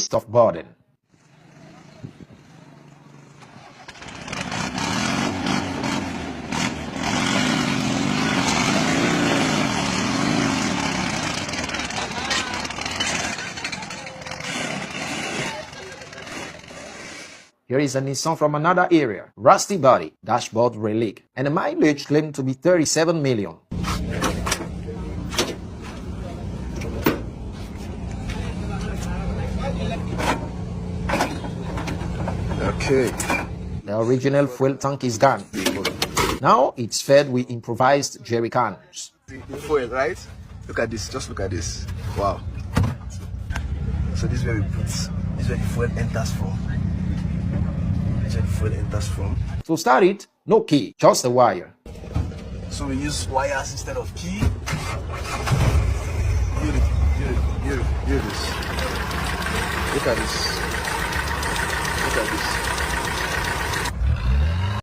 list of burden. Here is a Nissan from another area, rusty body, dashboard relic, and the mileage claimed to be 37 million. Okay. The original fuel tank is gone. Now it's fed with improvised jerry cans. The fuel, right? Look at this, just look at this. Wow. So this is where we put, this is where the fuel enters from. This is where the fuel enters from. To start it, no key, just a wire. So we use wires instead of key. Here it is. Look at this.